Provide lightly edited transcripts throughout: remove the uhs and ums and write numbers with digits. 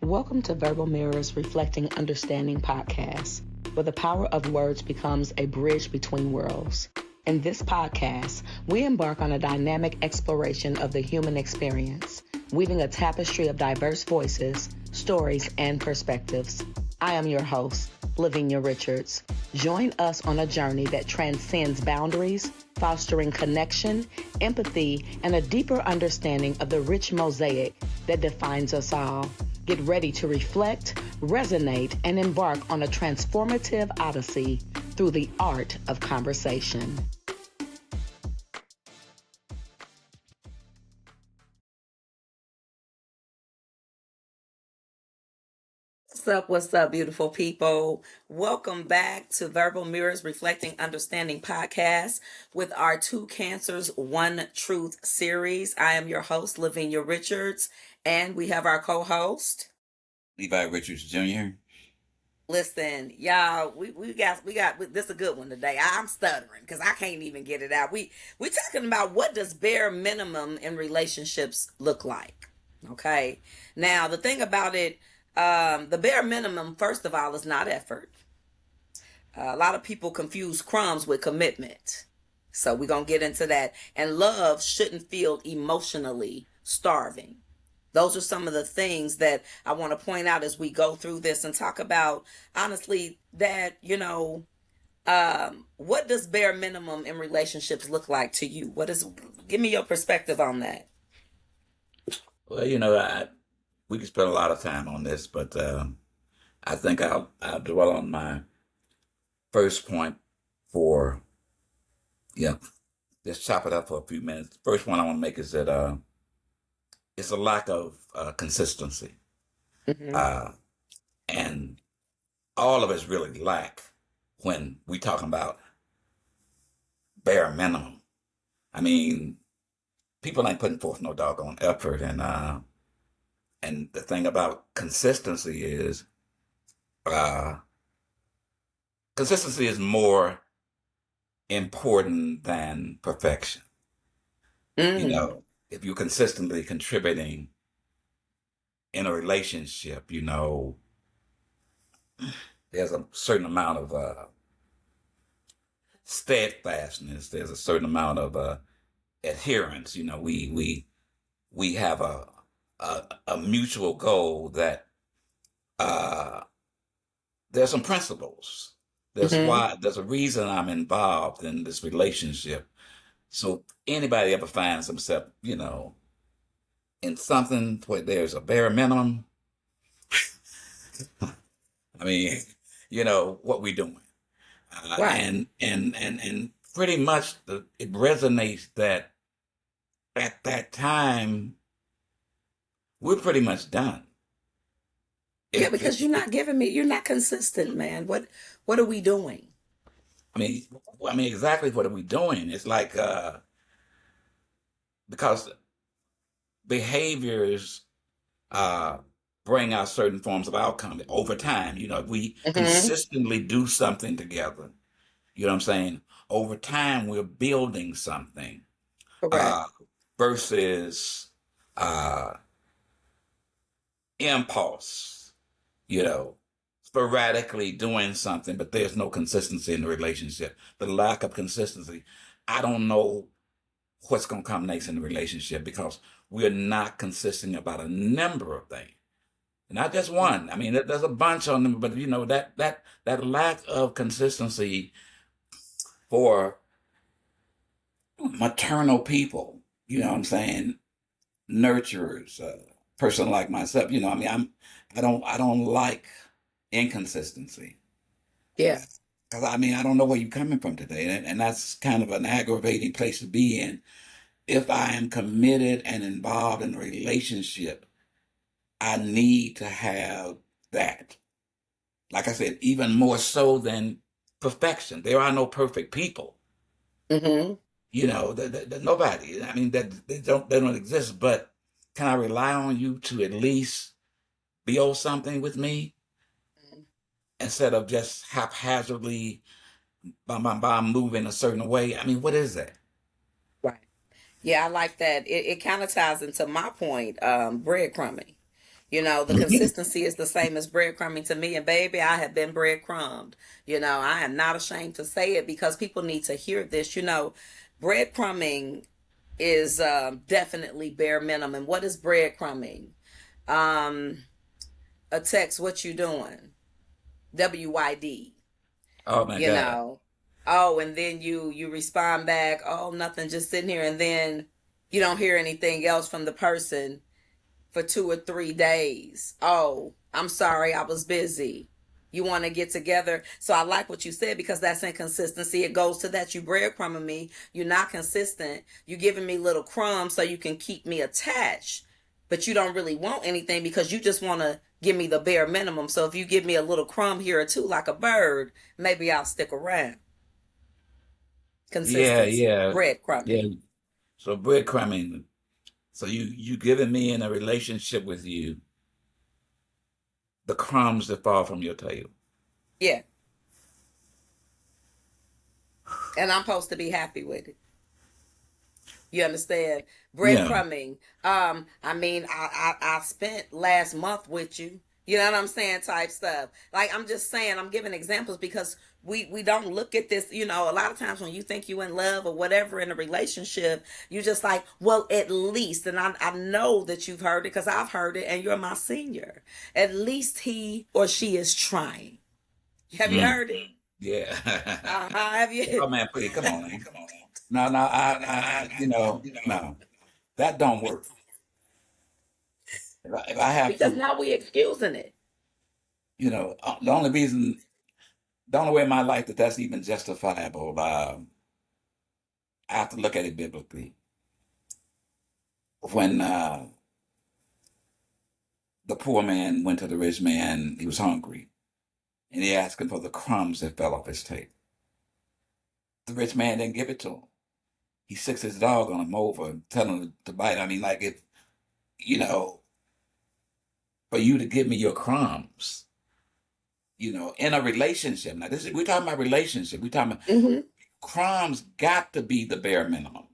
Welcome to Verbal Mirrors Reflecting Understanding podcast, where the power of words becomes a bridge between worlds. In this podcast, we embark on a dynamic exploration of the human experience, weaving a tapestry of diverse voices, stories, and perspectives. I am your host, Lavinia Richards. Join us on a journey that transcends boundaries, fostering connection, empathy, and a deeper understanding of the rich mosaic that defines us all. Get ready to reflect, resonate, and embark on a transformative odyssey through the art of conversation. What's up, beautiful people? Welcome back to Verbal Mirrors Reflecting Understanding podcast with our Two Cancers, One Truth series. I am your host, Lavinia Richards, and we have our co-host, Levi Richards Jr. Listen, y'all, we got this is a good one today. I'm stuttering because I can't even get it out. We talking about what does bare minimum in relationships look like. Okay. Now the thing about it, the bare minimum, first of all, is not effort. A lot of people confuse crumbs with commitment. So we're going to get into that. And love shouldn't feel emotionally starving. Those are some of the things that I want to point out as we go through this and talk about, honestly, that, what does bare minimum in relationships look like to you? Give me your perspective on that. Well, we could spend a lot of time on this, but I think I'll dwell on my first point for, just chop it up for a few minutes. The first one I want to make is that it's a lack of consistency. Mm-hmm. And all of us really lack when we talking about bare minimum. I mean, people ain't putting forth no doggone effort, and the thing about consistency is more important than perfection. Mm. If you're consistently contributing in a relationship, there's a certain amount of steadfastness. There's a certain amount of adherence. We have a mutual goal that there's some principles. Mm-hmm. There's a reason I'm involved in this relationship. So anybody ever finds themselves, in something where there's a bare minimum, I mean, what we doing. Right. And pretty much it resonates that at that time we're pretty much done. Yeah, If because you're not consistent, man. What are we doing? I mean, exactly what are we doing? It's like because behaviors uh, bring out certain forms of outcome over time. If we Mm-hmm. consistently do something together, you know what I'm saying? Over time, we're building something Correct. uh, versus uh, impulse, sporadically doing something, but there's no consistency in the relationship. The lack of consistency, I don't know what's going to come next in the relationship because we're not consistent about a number of things. Not just one. I mean, there's a bunch on them, but that lack of consistency for maternal people, you know what I'm saying, nurturers, person like myself, I don't like inconsistency. Yeah. Because I don't know where you're coming from today, and that's kind of an aggravating place to be in. If I am committed and involved in a relationship, I need to have that. Like I said, even more so than perfection. There are no perfect people. Mm-hmm. Nobody. I mean, that they don't exist. But can I rely on you to at least build something with me instead of just haphazardly by moving a certain way? I mean, what is that? Right. Yeah, I like that. It kind of ties into my point, breadcrumbing. The consistency is the same as breadcrumbing to me. And baby, I have been breadcrumbed. I am not ashamed to say it because people need to hear this. Breadcrumbing is definitely bare minimum. What is breadcrumbing? Um, a text, what you doing? WYD. Oh my You God. know. Oh, and then you respond back, oh, nothing, just sitting here, and then you don't hear anything else from the person for 2 or 3 days. Oh, I'm sorry, I was busy. You want to get together? So I like what you said because that's inconsistency. It goes to that you breadcrumbing me. You're not consistent. You're giving me little crumbs so you can keep me attached, but you don't really want anything because you just want to give me the bare minimum. So if you give me a little crumb here or two, like a bird, maybe I'll stick around. Yeah, Consistency, yeah, yeah. breadcrumbing. So breadcrumbing. So you giving me in a relationship with you the crumbs that fall from your table. Yeah, and I'm supposed to be happy with it. You understand? Yeah. Breadcrumbing. I spent last month with you. You know what I'm saying? Type stuff. Like I'm just saying, I'm giving examples because we don't look at this. A lot of times when you think you in love or whatever in a relationship, you just like, well, at least, and I know that you've heard it because I've heard it, and you're my senior. At least he or she is trying. Have you Mm. heard it? Yeah. Have you? Oh man, please come on, man. No, no, no, that don't work. If I have Because to, now we excusing it. the only reason, the only way in my life that's even justifiable, I have to look at it biblically. When the poor man went to the rich man, he was hungry, and he asked him for the crumbs that fell off his table. The rich man didn't give it to him. He sicks his dog on him over, telling him to bite. I mean, like you know, for you to give me your crumbs, in a relationship. Now, we're talking about relationship. We're talking about Hmm. crumbs got to be the bare minimum.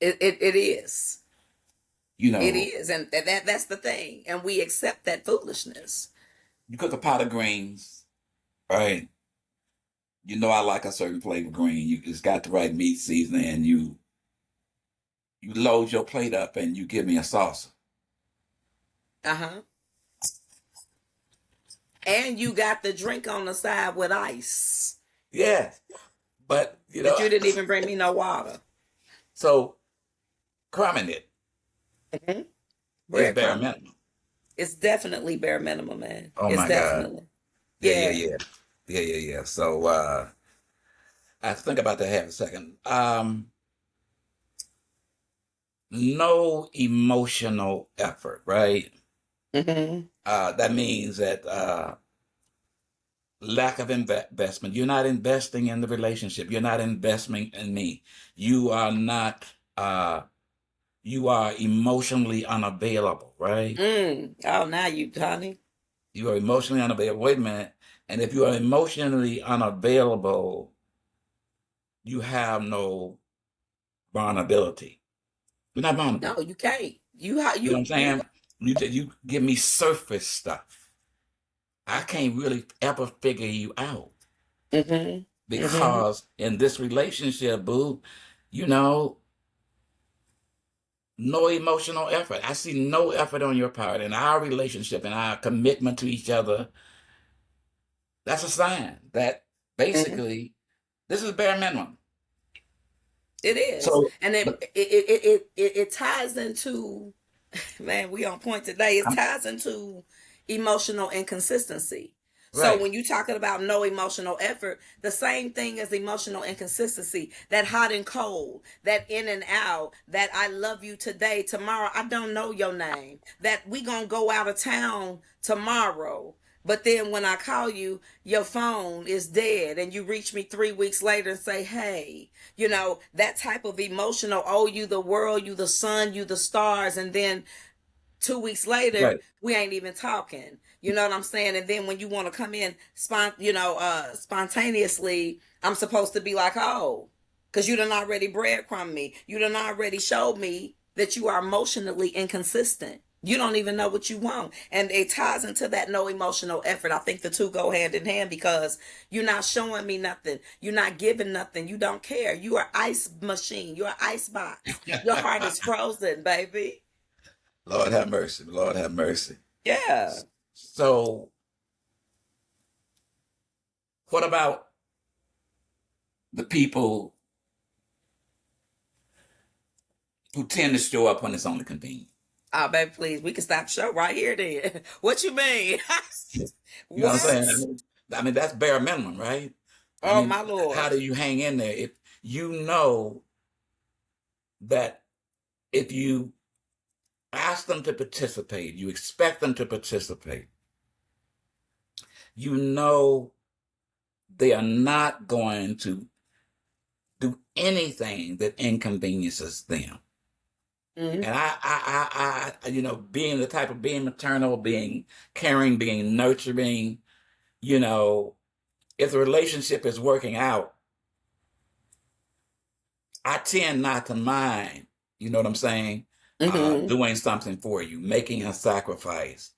It is. You It know, is, and that's the thing, and we accept that foolishness. you cook a pot of greens, right? You know I like a certain flavor green. It's got the right meat seasoning, and you load your plate up, and you give me a salsa. Uh-huh. And you got the drink on the side with ice, Yeah, but but you didn't even bring me no water. so crumbing it Hmm. is bare Breadcrumbing. minimum. It's definitely bare minimum, man. Oh It's my God. definitely. Yeah, yeah, Yeah. yeah. Yeah, yeah, yeah. So I have to think about that half a second. No emotional effort, right? Hmm. That means that lack of investment. You're not investing in the relationship. You're not investing in me. You are not. You are emotionally unavailable, right? Oh, now you, honey. You are emotionally unavailable. Wait a minute. And if you are emotionally unavailable, you have no vulnerability. You're not No, vulnerable. you can't. You know what I'm saying? You give me surface stuff. I can't really ever figure you out Hmm. Hmm. because in this relationship, boo, you know, no emotional effort. I see no effort on your part in our relationship and our commitment to each other. That's a sign that Hmm. basically this is bare minimum. It is, So, and but it ties into, man, we on point today. It I'm ties into emotional inconsistency. So right, when you're talking about no emotional effort, the same thing as emotional inconsistency, that hot and cold, that in and out, that I love you today, tomorrow, I don't know your name, that we gonna go out of town tomorrow. But then when I call you, your phone is dead and you reach me 3 weeks later and say, hey, that type of emotional, oh, you the world, you the sun, you the stars. And then 2 weeks later, right. we ain't even talking. You know what I'm saying? And then when you want to come in, spontaneously, I'm supposed to be like, oh, because you done already breadcrumb me. You done already showed me that you are emotionally inconsistent. You don't even know what you want. And it ties into that no emotional effort. I think the two go hand in hand because you're not showing me nothing. You're not giving nothing. You don't care. You are ice machine. You're an ice box. Your heart is frozen, baby. Lord have mercy. Lord have mercy. Yeah. So, what about the people who tend to show up when it's only convenient? Oh, baby, please. We can stop the show right here then. What you mean? You know what I'm What? saying? I mean, that's bare minimum, right? I Oh, mean, my Lord. how do you hang in there if you know that if you ask them to participate, you expect them to participate, you know they are not going to do anything that inconveniences them. Mhm. And being the type of being maternal, being caring, being nurturing, you know, if the relationship is working out, I tend not to mind, you know what I'm saying? Mhm. Doing something for you, making a sacrifice.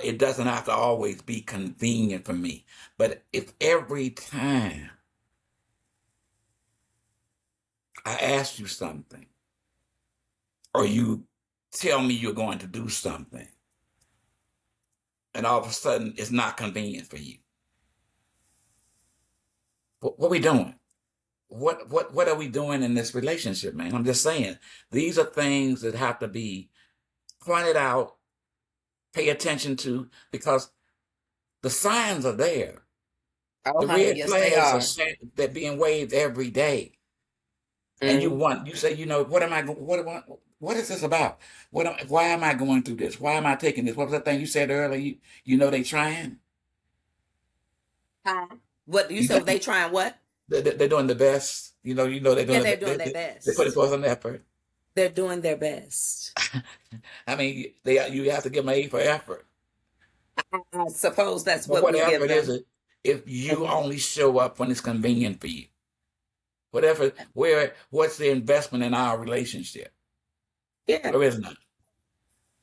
It doesn't have to always be convenient for me. But if every time I ask you something, or you tell me you're going to do something, and all of a sudden it's not convenient for you, what are we doing? What are we doing in this relationship, man? I'm just saying, these are things that have to be pointed out, pay attention to, because the signs are there. Oh, The honey, red yes, they flags are are. set, they're being waved every day. And Mm. you say, what is this about? Why am I going through this? Why am I taking this? What was that thing you said earlier? You know they trying. Huh? What you You said? They think trying what? they're doing the best. You know they're Yeah, doing they're the, doing their they're putting best. forth an effort. They're doing their best. I mean, you have to give them A for effort. I suppose that's But what what we give effort is them. it if you Mhm. only show up when it's convenient for you? Whatever, what's the investment in our relationship? Yeah. There is none.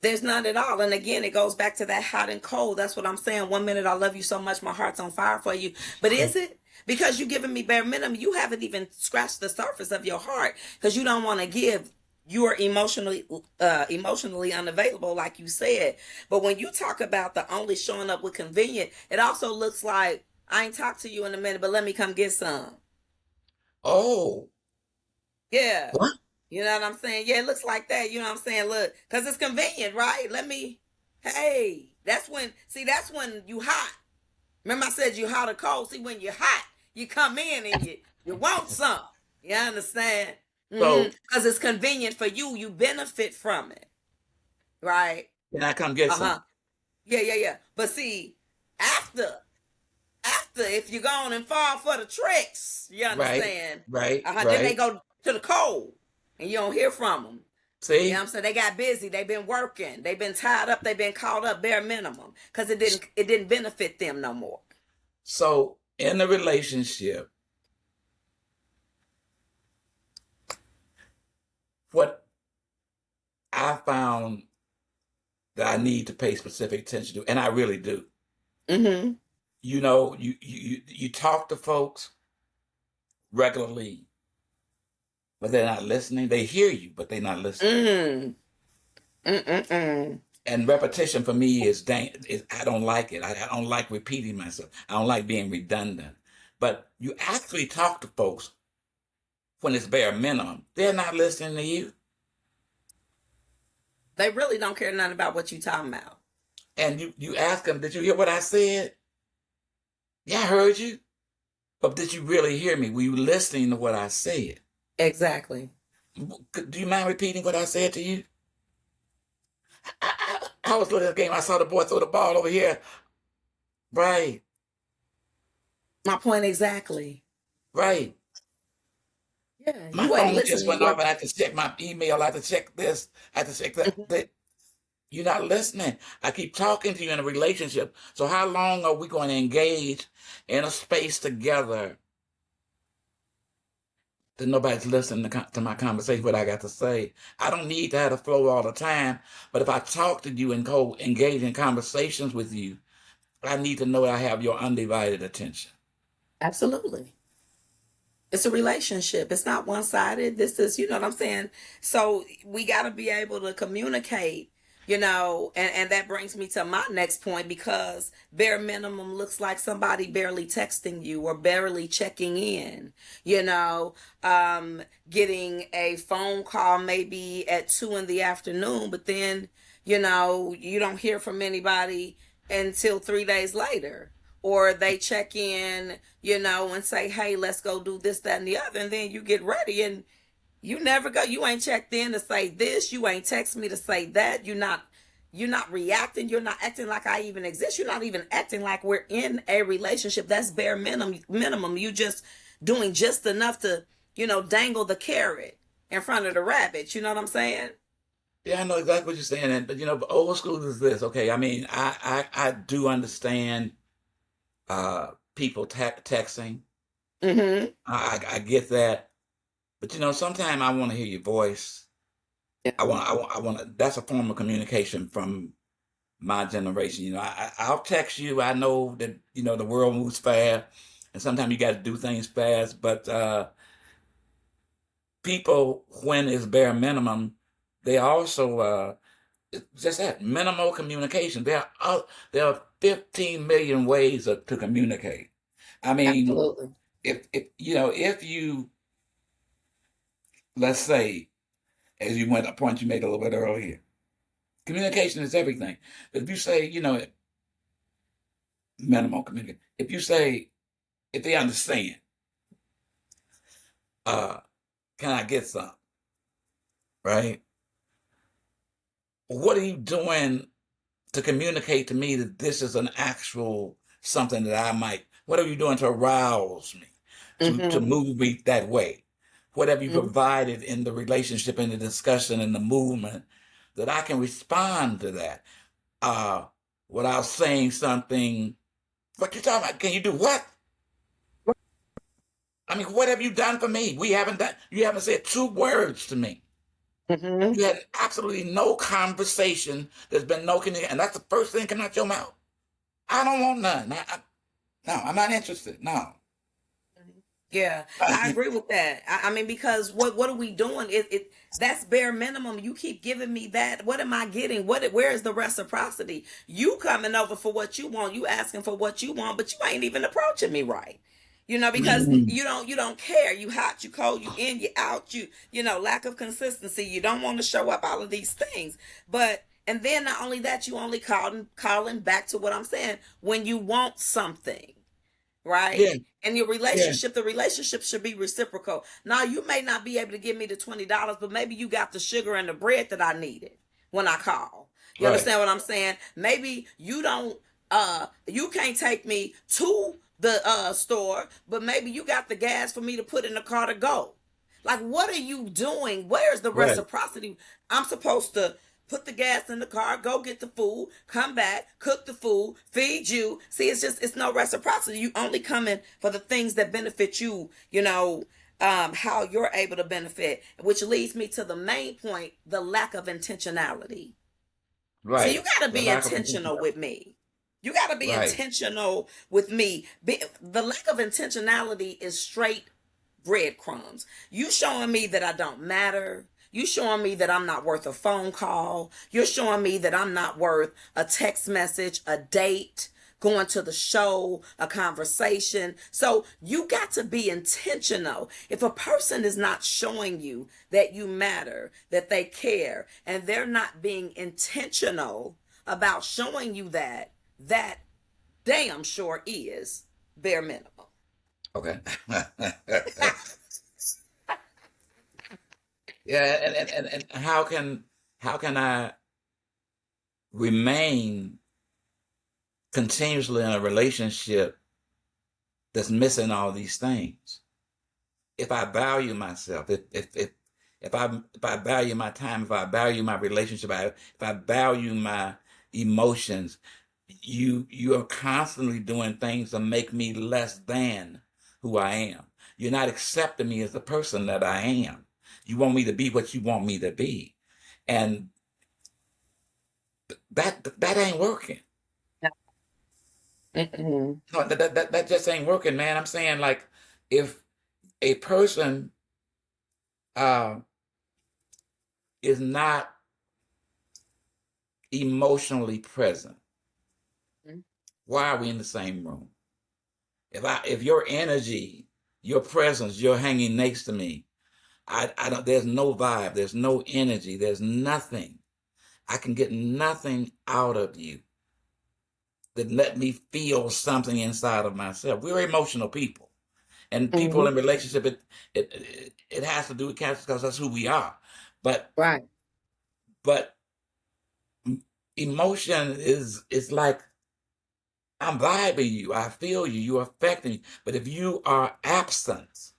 There's none at all. And again, it goes back to that hot and cold. That's what I'm saying. One minute I love you so much, my heart's on fire for you. But is it? Because you giving me bare minimum, you haven't even scratched the surface of your heart because you don't want to give. You are emotionally unavailable, like you said. But when you talk about the only showing up with convenient, it also looks like I ain't talked to you in a minute, but let me come get some. Oh, Yeah. what? You know what I'm saying? Yeah, it looks like that. You know what I'm saying? Look, because it's convenient, right? Hey, that's when you hot. Remember I said you hot or cold? See, when you're hot, you come in and you want some. You understand? So Because it's convenient for you. You benefit from it, right? can I come get Uh-huh. some? Yeah, yeah, yeah. But see, after if you go on and fall for the tricks, you Right, understand? right, Then they right. go to the cold and you don't hear from them. You know what See? I'm saying? They got busy. They've been working. They've been tied up. They've been caught up bare minimum because it didn't benefit them no more. So in the relationship, what I found that I need to pay specific attention to, and I really do. Mm-hmm. You talk to folks regularly, but they're not listening. They hear you, but they're not listening. Mm. Mm-mm-mm. And repetition for me I don't like it. I don't like repeating myself. I don't like being redundant. But you actually talk to folks when it's bare minimum. They're not listening to you. They really don't care nothing about what you talking about. And you ask them, did you hear what I said? Yeah, I heard you. But did you really hear me? Were you listening to what I said? Exactly. Do you mind repeating what I said to you? I was looking at the game. I saw the boy throw the ball over here. Right, My point exactly. right. Yeah, My you ain't phone just listening. went off. I had to check my email. I had to check this. I had to check that. You're not listening. I keep talking to you in a relationship. So how long are we going to engage in a space together that nobody's listening to my conversation, what I got to say. I don't need to have a flow all the time, but if I talk to you and engage in conversations with you, I need to know that I have your undivided attention. Absolutely. It's a relationship. It's not one sided. This is, you know what I'm saying? So we got to be able to communicate, and that brings me to my next point, because bare minimum looks like somebody barely texting you or barely checking in, you know, getting a phone call maybe at 2 in the afternoon, but then, you don't hear from anybody until 3 days later, or they check in, and say, hey, let's go do this, that, and the other. And then you get ready and you never go. You ain't checked in to say this. You ain't text me to say that. You're not reacting. You're not acting like I even exist. You're not even acting like we're in a relationship. That's bare minimum. You just doing just enough to, dangle the carrot in front of the rabbit. You know what I'm saying? Yeah, I know exactly what you're saying, but but old school is this. Okay, I mean, I do understand people texting. Mm-hmm. I get that, but sometimes I want to hear your voice. Yeah. I want. That's a form of communication from my generation. I'll text you. I know that the world moves fast, and sometimes you got to do things fast. But people, when it's bare minimum, they also it's just that minimal communication. There are 15 million ways to communicate. I mean, Absolutely. if you, let's say, as you went a point you made a little bit earlier, communication is everything. But if you say, minimal communication, if you say, if they understand, uh, can I get some? Right? What are you doing to communicate to me that this is an actual something that I might, what are you doing to arouse me, to Mm-hmm. move me that way? What have you Mm-hmm. provided in the relationship, in the discussion, in the movement that I can respond to that uh, without saying something? What you talking about? Can you do what? I mean, what have you done for me? You haven't said two words to me. Mm-hmm. You had absolutely no conversation. There's been no communication. And that's the first thing coming out your mouth. I don't want none. No, I'm not interested. No. Yeah, I agree with that. I mean, because what are we doing? It that's bare minimum. You keep giving me that. What am I getting? Where is the reciprocity? You coming over for what you want. You asking for what you want, but you ain't even approaching me right. Because Mhm. you don't care. You hot, you cold, you in, you out. Lack of consistency. You don't want to show up. All of these things, and then not only that, you only calling back to what I'm saying when you want something, right? Yeah, And your yeah, relationship, the relationship should be reciprocal. Now, you may not be able to give me the $20, but maybe you got the sugar and the bread that I needed when I call. You right, understand what I'm saying? Maybe you can't take me to the store, but maybe you got the gas for me to put in the car to go. Like, what are you doing? Where's the right, reciprocity? I'm supposed to put the gas in the car, go get the food, come back, cook the food, feed you. See, it's no reciprocity. You only coming for the things that benefit you, how you're able to benefit, which leads me to the main point, the lack of intentionality. See, you right. got to The be lack of intention. intentional with me. You got to be Right. intentional with me. The lack of intentionality is straight breadcrumbs. You showing me that I don't matter. You showing me that I'm not worth a phone call. You're showing me that I'm not worth a text message, a date, going to the show, a conversation. So you got to be intentional. If a person is not showing you that you matter, that they care, and they're not being intentional about showing you that damn sure is bare minimum. Okay. Yeah, and how can I remain continuously in a relationship that's missing all these things? If I value myself, if I value my time, if I value my relationship, if I value my emotions, you are constantly doing things to make me less than who I am. You're not accepting me as the person that I am. You want me to be what you want me to be. And that ain't working. Mm-mm. No, that just ain't working, man. I'm saying, like, if a person uh, is not emotionally present, why are we in the same room? If your energy, your presence, you're hanging next to me, I don't. There's no vibe. There's no energy. There's nothing. I can get nothing out of you that let me feel something inside of myself. We're emotional people, and people Mhm. in relationship, it has to do with cancer because that's who we are. But Right. but emotion is like, I'm vibing you. I feel you. You're affecting me. But if you are absent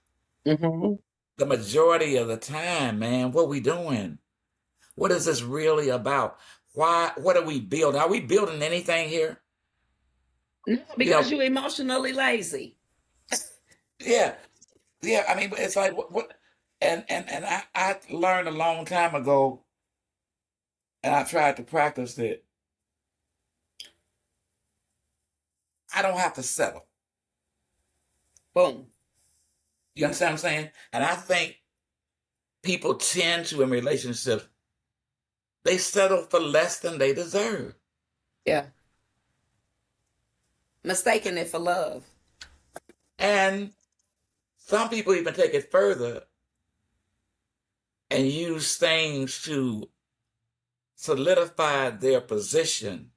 Hmm. the majority of the time, man, what we doing? What is this really about? Why? What are we building? Are we building anything here? No, You because know, you're emotionally lazy. yeah, yeah. I mean, it's like what and I learned a long time ago, and I tried to practice it. I don't have to settle. Boom. You understand what I'm saying? And I think people tend to, in relationships, they settle for less than they deserve. Yeah. Mistaking it for love. And some people even take it further and use things to solidify their position.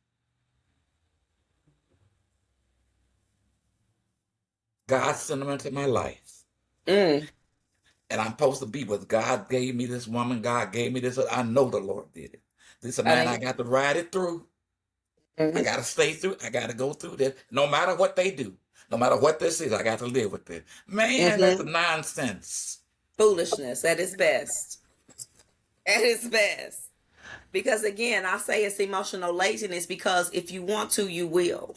God sent them into my life. Mm. And I'm supposed to be with God gave me this woman. God gave me this. I know the Lord did it. This is a I man I think. got to ride it through. I Mhm. got to stay through. I got to go through this. No matter what they do, no matter what this is, I got to live with it. Man, that's Mhm. nonsense. Foolishness at its best. At its best. Because again, I say it's emotional laziness because if you want to, you will.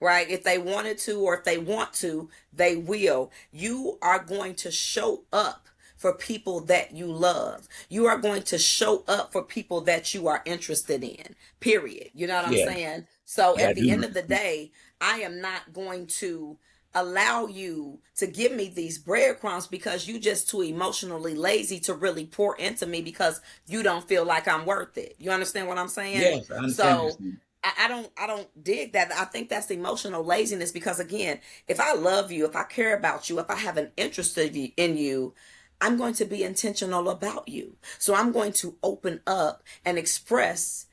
Right? If they wanted to, or if they want to, they will. You are going to show up for people that you love. You are going to show up for people that you are interested in. Period. You know what I'm Yeah, saying? So yeah, I at the do. end of the day, I am not going to allow you to give me these breadcrumbs because you just too emotionally lazy to really pour into me because you don't feel like I'm worth it. You understand what I'm saying? Yes, I understand what you're So saying. I don't dig that. I think that's emotional laziness because again, if I love you, if I care about you, if I have an interest in you, I'm going to be intentional about you. So I'm going to open up and express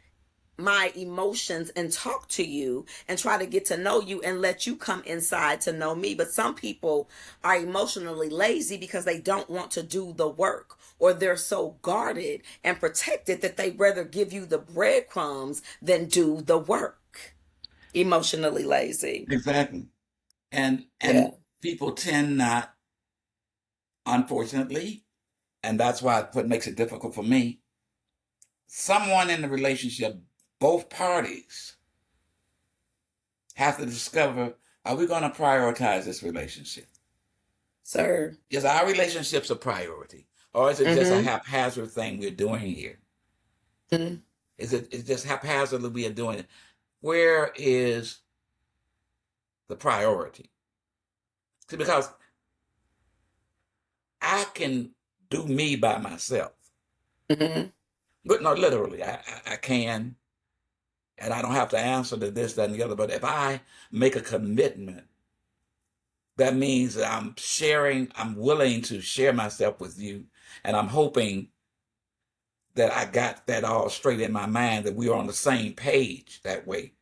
my emotions and talk to you and try to get to know you and let you come inside to know me. But some people are emotionally lazy because they don't want to do the work, or they're so guarded and protected that they rather give you the breadcrumbs than do the work. Emotionally lazy. Exactly. Yeah. And people tend not, unfortunately, and that's why what makes it difficult for me. Someone in the relationship, both parties have to discover, are we going to prioritize this relationship? Sir. Is our relationships a priority? Or is it just a Mm-hmm. haphazard thing we're doing here? Mm-hmm. Is just haphazardly we are doing it? Where is the priority? See, because I can do me by myself. Mm-hmm. But no, literally, I can, and I don't have to answer to this, that, and the other. But if I make a commitment, that means that I'm sharing, I'm willing to share myself with you, and I'm hoping that I got that all straight in my mind, that we are on the same page that way.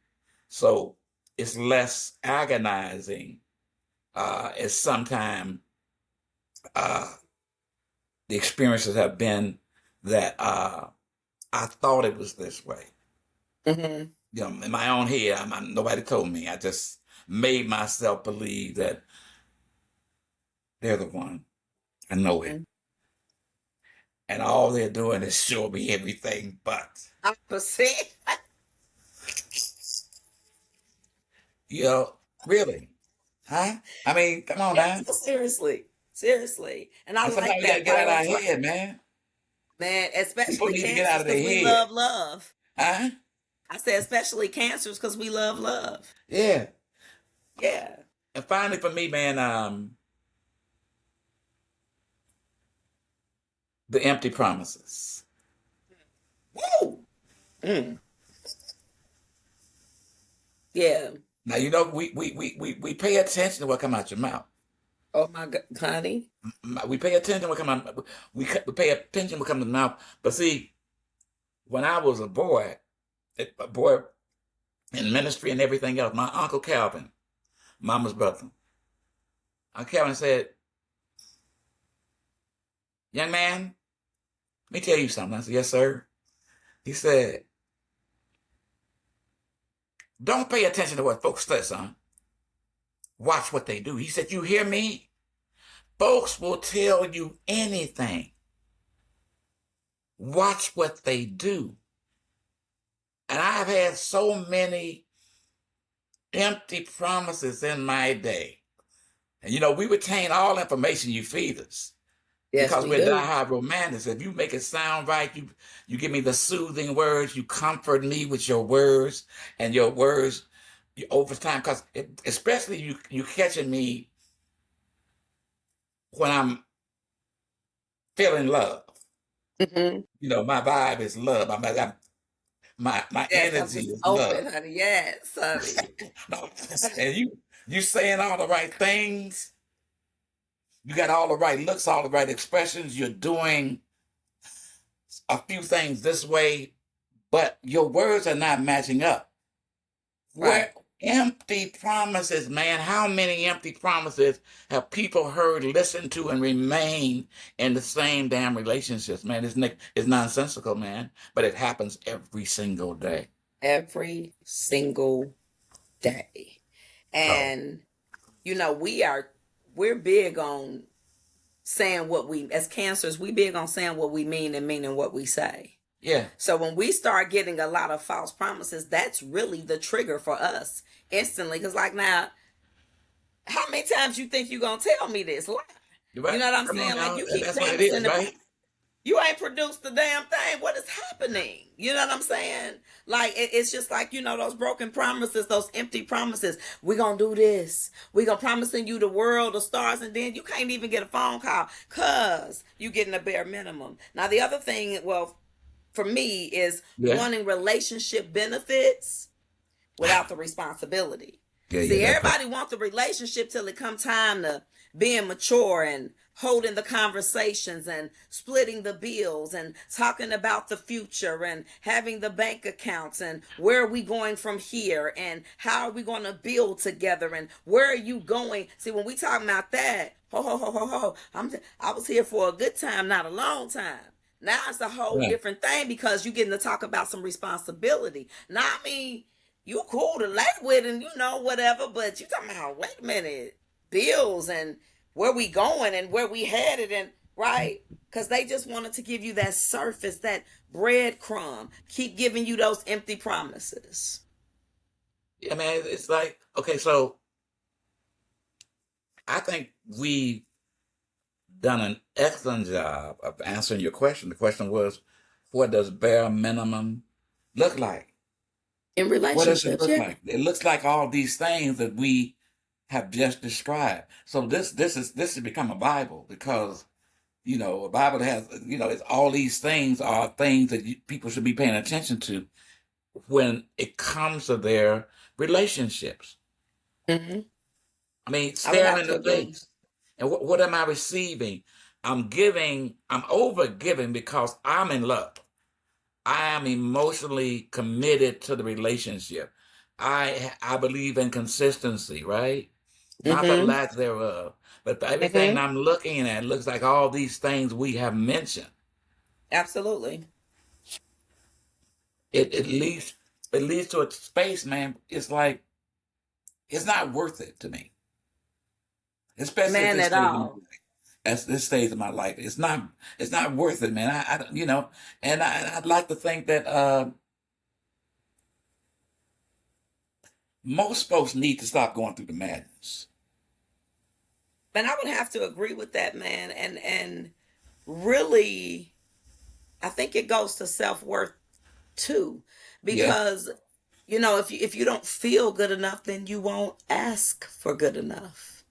So it's less agonizing as sometimes uh, the experiences have been that I thought it was this way. Mm-hmm. You know, in my own head, nobody told me. I just made myself believe that they're the one. I know it. And all they're doing is show me everything but. Opposite. You know, really. Huh? I mean, come on now. Seriously. Seriously. And I And like sometimes we got to that get out of our prioritize. head, man. Man, People especially need to get out cancers of because their we head. love love. Huh? I say especially cancers because we love love. Yeah. Yeah. And finally, for me, man, the empty promises. Woo! Mm. Yeah. Now, you know, we pay attention to what come out your mouth. Oh my God, honey. We pay attention to what come out. We pay attention to what comes out the mouth. But see, when I was a boy in ministry and everything else, my uncle Calvin, mama's brother, Uncle Calvin said, "Young man, let me tell you something." I said, "Yes, sir." He said, "Don't pay attention to what folks say, son. Watch what they do." He said, "You hear me? Folks will tell you anything. Watch what they do." And I've had so many empty promises in my day. And you know, we retain all information you feed us Yes, because we we're do. diehard romantics. If you make it sound right, you give me the soothing words, you comfort me with your words, and your words over time. Because especially you catching me when I'm feeling love. Hmm. You know, my vibe is love. My Yes, I'm energy just is open, love. honey. Yes, honey. No, and you saying all the right things. You got all the right looks, all the right expressions. You're doing a few things this way, but your words are not matching up. Right. Where empty promises, man, how many empty promises have people heard, listened to, and remain in the same damn relationships, man? It's nonsensical, man, but it happens every single day. Every single day. So, And we're big on saying what we, as cancers, we big on saying what we mean and meaning what we say. yeah, So when we start getting a lot of false promises, that's really the trigger for us instantly. Because like now, how many times you think you're gonna tell me this lie? you're You right. know what I'm Come on saying? Like now, you keep that's what it promising is, the right? you ain't produced the damn thing. What is happening? You know what I'm saying? Like it's just like those broken promises, those empty promises. We gonna do this. We gonna promising you the world, the stars, and then you can't even get a phone call cause you getting a bare minimum. Now the other thing, well, for me, is Yeah, wanting relationship benefits without the responsibility. yeah, See, that part. everybody wants the relationship till it come time to being mature and holding the conversations and splitting the bills and talking about the future and having the bank accounts and where are we going from here and how are we going to build together and where are you going. See, when we talk about that, ho ho ho ho ho, I was here for a good time, not a long time. Now it's a whole Yeah, different thing because you're getting to talk about some responsibility. Now, I mean, you cool to lay with and whatever, but you talking about, wait a minute, bills and where we going and where we headed, and right, because they just wanted to give you that surface, that breadcrumb, keep giving you those empty promises. yeah, man. It's like, okay, so I think we done an excellent job of answering your question. The question was, what does bare minimum look like? In What does it relationships, look yeah. like? It looks like all these things that we have just described. So this has become a Bible because a Bible has it's all these things are things that people should be paying attention to when it comes to their relationships. Hmm. I mean, I would staring have in to the agree. face. And what am I receiving? I'm giving, I'm over giving because I'm in love. I am emotionally committed to the relationship. I believe in consistency, right? Not the Hmm. lack thereof. But everything Hmm. I'm looking at looks like all these things we have mentioned. Absolutely. It leads to a space, man. It's like it's not worth it to me. Especially at Man, this at stage of my all. life. At this stage of my life. It's not worth it, man. And I'd like to think that most folks need to stop going through the madness. And I would have to agree with that, man. And really, I think it goes to self-worth too, Yeah. because if you don't feel good enough, then you won't ask for good enough,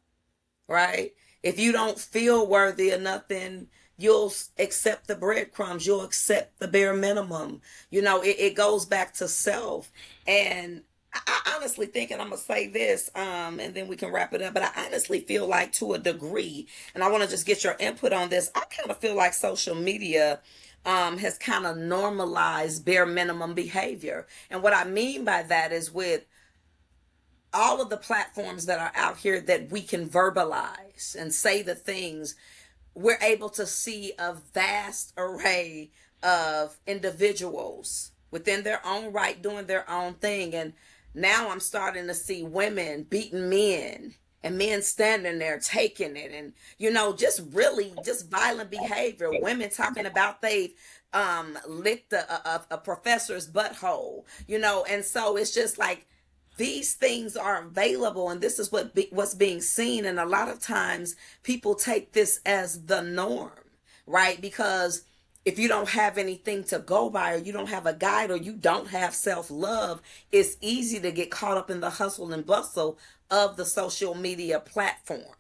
right? If you don't feel worthy enough, then you'll accept the breadcrumbs, you'll accept the bare minimum. It goes back to self. And I honestly think, and I'm gonna say this, and then we can wrap it up. But I honestly feel like, to a degree, and I want to just get your input on this. I kind of feel like social media has kind of normalized bare minimum behavior. And what I mean by that is, with all of the platforms that are out here that we can verbalize and say the things, we're able to see a vast array of individuals within their own right doing their own thing. And now I'm starting to see women beating men, and men standing there taking it, and just really just violent behavior. Women talking about they've licked a professor's butthole, and so it's just like, these things are available, and this is what's being seen. And a lot of times people take this as the norm, right? Because if you don't have anything to go by, or you don't have a guide, or you don't have self-love, it's easy to get caught up in the hustle and bustle of the social media platform.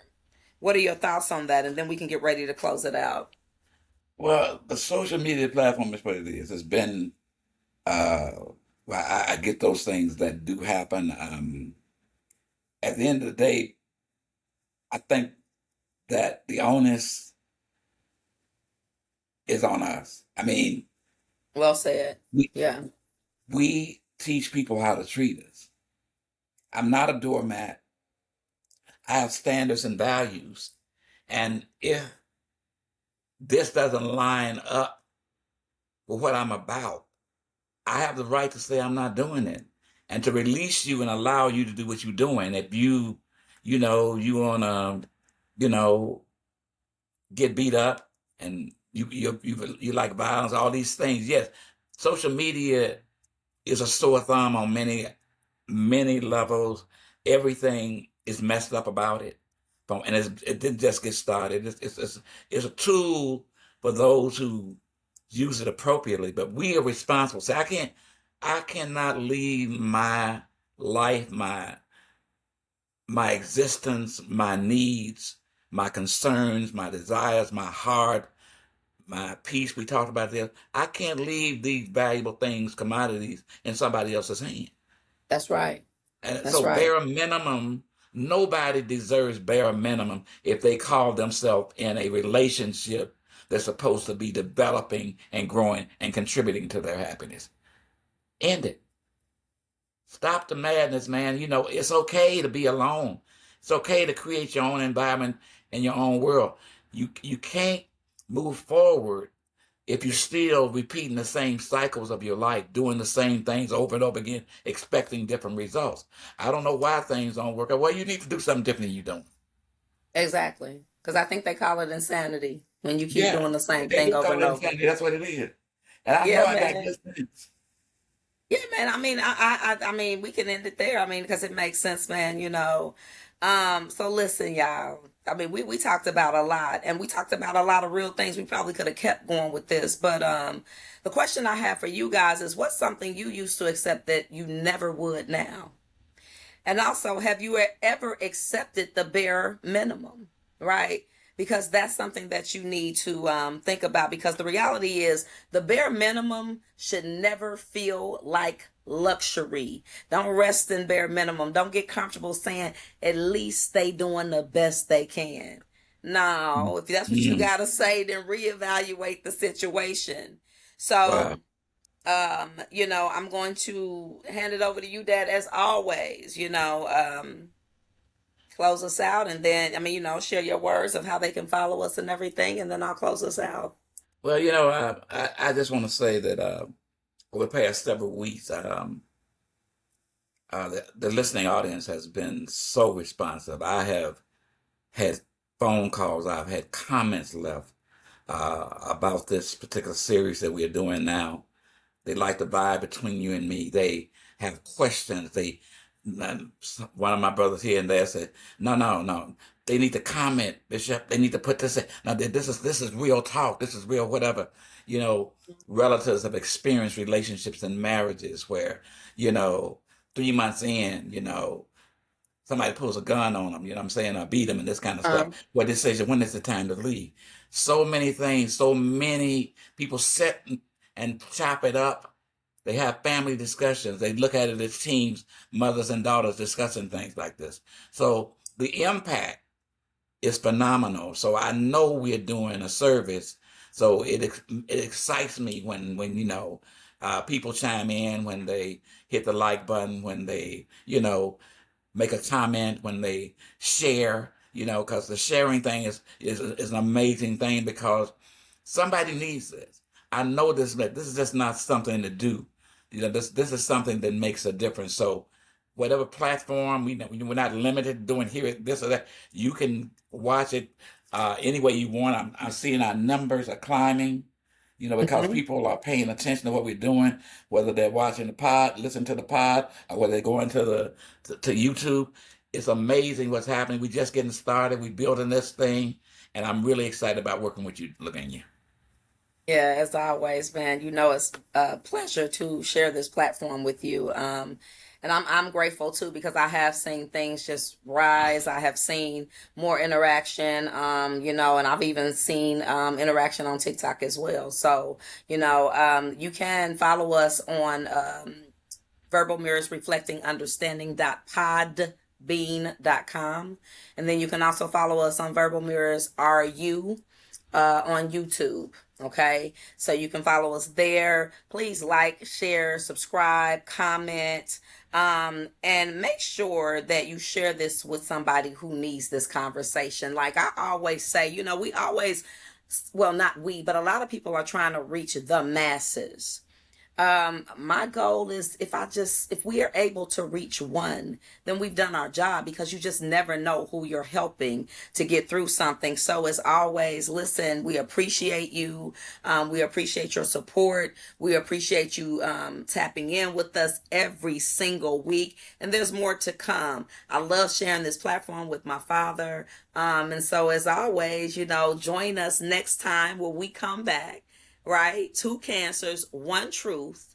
What are your thoughts on that? And then we can get ready to close it out. Well, the social media platform is what it is. It's been, uh, well, I get those things that do happen. At the end of the day, I think that the onus is on us. I mean, Well said. we Yeah. we teach people how to treat us. I'm not a doormat. I have standards and values. And if this doesn't line up with what I'm about, I have the right to say I'm not doing it, and to release you and allow you to do what you're doing. If you want to, you know, get beat up, and you like violence, all these things. Yes, social media is a sore thumb on many levels. Everything is messed up about it. And it didn't just get started. It's a tool for those who use it appropriately, but we are responsible. So I cannot leave my life, my existence, my needs, my concerns, my desires, my heart, my peace. We talked about this. I can't leave these valuable things, commodities, in somebody else's hand. That's right. And That's so right. bare minimum, nobody deserves bare minimum if they call themselves in a relationship that's supposed to be developing and growing and contributing to their happiness. End it. Stop the madness, man. It's okay to be alone. It's okay to create your own environment and your own world. You can't move forward if you're still repeating the same cycles of your life, doing the same things over and over again, expecting different results. I don't know why things don't work out. Well, you need to do something different than you don't. Exactly. Because I think they call it insanity when you keep Yeah, doing the same they thing do over call and it over. insanity. That's what it is. And I know Yeah, I got man. good sense. Yeah, man. I mean, I mean, we can end it there. I mean, because it makes sense, man. So listen, y'all. I mean, we talked about a lot, and we talked about a lot of real things. We probably could have kept going with this, but the question I have for you guys is, what's something you used to accept that you never would now? And also, have you ever accepted the bare minimum, right? Because that's something that you need to think about. Because the reality is, the bare minimum should never feel like luxury. Don't rest in bare minimum. Don't get comfortable saying, at least they doing the best they can. No, if that's what you Mm. got to say, then reevaluate the situation. Wow. So, I'm going to hand it over to you, Dad, as always. Close us out, and then, I mean, share your words of how they can follow us and everything, and then I'll close us out. Well, I just want to say that over the past several weeks, the listening audience has been so responsive. I have had phone calls, I've had comments left about this particular series that we are doing now. They like the vibe between you and me. They have questions. One of my brothers here and there said, no, no, no. They need to comment, Bishop. They need to put this in. Now, this is real talk. This is real whatever. You know, relatives have experienced relationships and marriages where, you know, 3 months in, you know, somebody pulls a gun on them, you know what I'm saying, or beat them and this kind of stuff. What they say is, when is the time to leave? So many things, so many people sit and chop it up. They have family discussions. They look at it as teams, mothers and daughters discussing things like this. So the impact is phenomenal. So I know we're doing a service. So it excites me when you know, people chime in, when they hit the like button, when they, you know, make a comment, when they share, you know, because the sharing thing is an amazing thing, because somebody needs this. I know this, but this is just not something to do. You know, this is something that makes a difference. So whatever platform, we're not limited to doing here, this or that. You can watch it any way you want. I'm seeing our numbers are climbing, you know, because people are paying attention to what we're doing, whether they're watching the pod, listen to the pod, or whether they're going to YouTube. It's amazing what's happening. We're just getting started. We're building this thing, and I'm really excited about working with you, Lavinia. Yeah, as always, man, you know it's a pleasure to share this platform with you. And I'm grateful too, because I have seen things just rise. I have seen more interaction, you know, and I've even seen interaction on TikTok as well. So, you know, you can follow us on Verbal Mirrors Reflecting Understanding.podbean.com. And then you can also follow us on Verbal Mirrors RU on YouTube. Okay, so you can follow us there. Please like, share, subscribe, comment, and make sure that you share this with somebody who needs this conversation. Like I always say, you know, we always, well, not we, but a lot of people are trying to reach the masses. My goal is, if we are able to reach one, then we've done our job, because you just never know who you're helping to get through something. So as always, listen, we appreciate you. We appreciate your support. We appreciate you tapping in with us every single week. And there's more to come. I love sharing this platform with my father. And so as always, you know, join us next time when we come back. Right? Two cancers, one truth,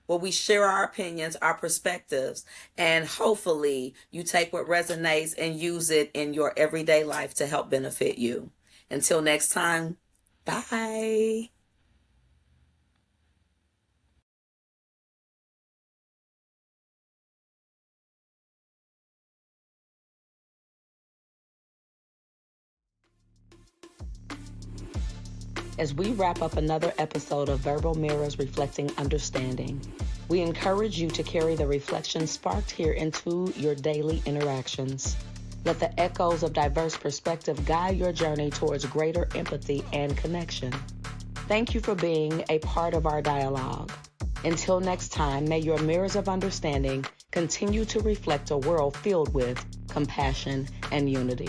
where we share our opinions, our perspectives, and hopefully you take what resonates and use it in your everyday life to help benefit you. Until next time, bye. As we wrap up another episode of Verbal Mirrors Reflecting Understanding, we encourage you to carry the reflection sparked here into your daily interactions. Let the echoes of diverse perspective guide your journey towards greater empathy and connection. Thank you for being a part of our dialogue. Until next time, may your mirrors of understanding continue to reflect a world filled with compassion and unity.